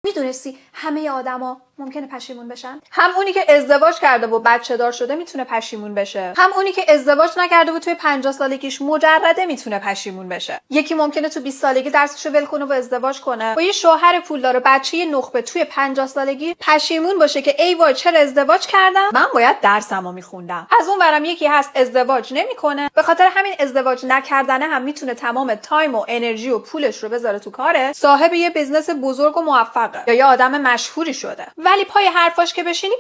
میدونستی همه آدما ممکنه پشیمون بشن؟ هم اونی که ازدواج کرده و بچه دار شده میتونه پشیمون بشه، هم اونی که ازدواج نکرده و توی 50 سالگیش مجرده میتونه پشیمون بشه. یکی ممکنه تو 20 سالگی درسشو ول کنه و ازدواج کنه با یه شوهر پولدار و بچه نخبه توی 50 سالگی پشیمون باشه که ای وای چرا ازدواج کردم، من باید درسمو میخوندم. از اون ورم یکی هست ازدواج نمیکنه، به خاطر همین ازدواج نکردنه هم میتونه تمام تایم و انرژی و پولش رو بذاره تو کاره، صاحب یه بیزنس بزرگ و موفقه یا یه آدم مشهوری شده، ولی پای حرفاش که بشینی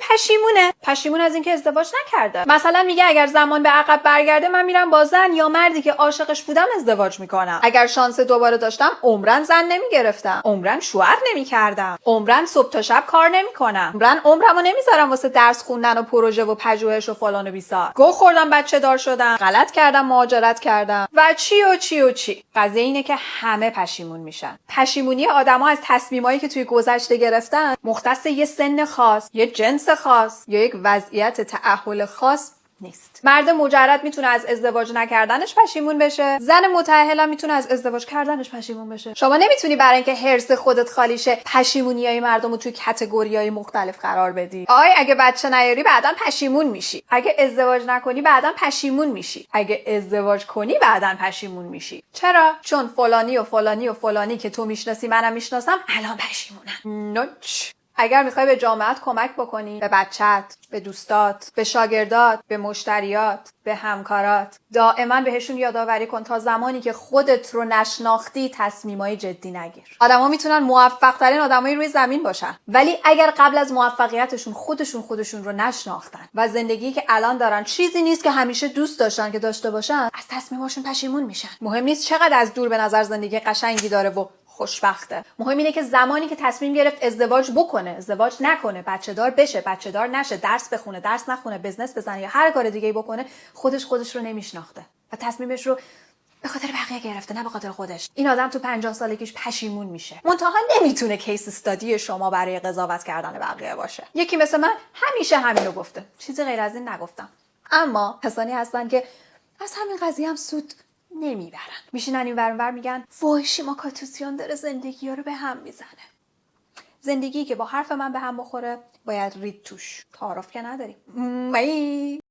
پشیمون از اینکه ازدواج نکرده. مثلا میگه اگر زمان به عقب برگرده من میرم با زن یا مردی که عاشقش بودم ازدواج میکنم. اگر شانس دوباره داشتم عمرن زن نمیگرفتم، عمرن شوهر نمیکردم، عمرن صبح تا شب کار نمیکنم، عمرن عمرمو نمیذارم واسه درس خوندن و پروژه و پژوهش و فلان و بیسار. گو خوردم بچه دار شدم، غلط کردم مهاجرت کردم و چی. قضیه اینه که همه پشیمون میشن. پشیمونی آدما از تصمیمایی که توی گذشته گرفتن مختص یه سن خاص، یه جنس خاص یا یک وضعیت تأهل خاص نیست. مرد مجرد میتونه از ازدواج نکردنش پشیمون بشه، زن متأهل هم میتونه از ازدواج کردنش پشیمون بشه. شما نمیتونی برای اینکه حرص خودت خالی شه پشیمونیای مردمو توی کاتگوریای مختلف قرار بدی. اگه بچه نیاری بعداً پشیمون میشی، اگه ازدواج نکنی بعداً پشیمون میشی، اگه ازدواج کنی بعداً پشیمون میشی. چرا؟ چون فلانی و فلانی و فلانی که تو میشناسی منم میشناسم الان پشیمونن. نوچ. اگر میخوای به جامعهت کمک بکنی، به بچت، به دوستات، به شاگردات، به مشتریات، به همکارات، دائما بهشون یادآوری کن تا زمانی که خودت رو نشناختی تصمیمای جدی نگیر. آدما میتونن موفق ترین آدمای روی زمین باشن، ولی اگر قبل از موفقیتشون خودشون رو نشناختن و زندگی که الان دارن چیزی نیست که همیشه دوست داشتن که داشته باشن، از تصمیماشون پشیمون میشن. مهم نیست چقدر از دور به نظر زندگی قشنگی داره و خوشبخته، مهم اینه که زمانی که تصمیم گرفت ازدواج بکنه، ازدواج نکنه، بچه دار بشه، بچه دار نشه، درس بخونه، درس نخونه، بزنس بزنه یا هر کار دیگه‌ای بکنه، خودش رو نمیشناخته و تصمیمش رو به خاطر بقیه گرفته، نه به خاطر خودش. این آدم تو 50 سالگیش پشیمون میشه. منتها نمیتونه کیس استادی شما برای قضاوت کردن بقیه باشه. یکی مثل من همیشه همینو گفته، چیزی غیر از این نگفتم. اما کسانی هستن که از همین قضیه هم سود نمیبرن، میشینن این ور اون ور میگن وای شیما کاتوسیان داره زندگی ها رو به هم میزنه. زندگی که با حرف من به هم بخوره باید رید توش. تعارف که نداریم.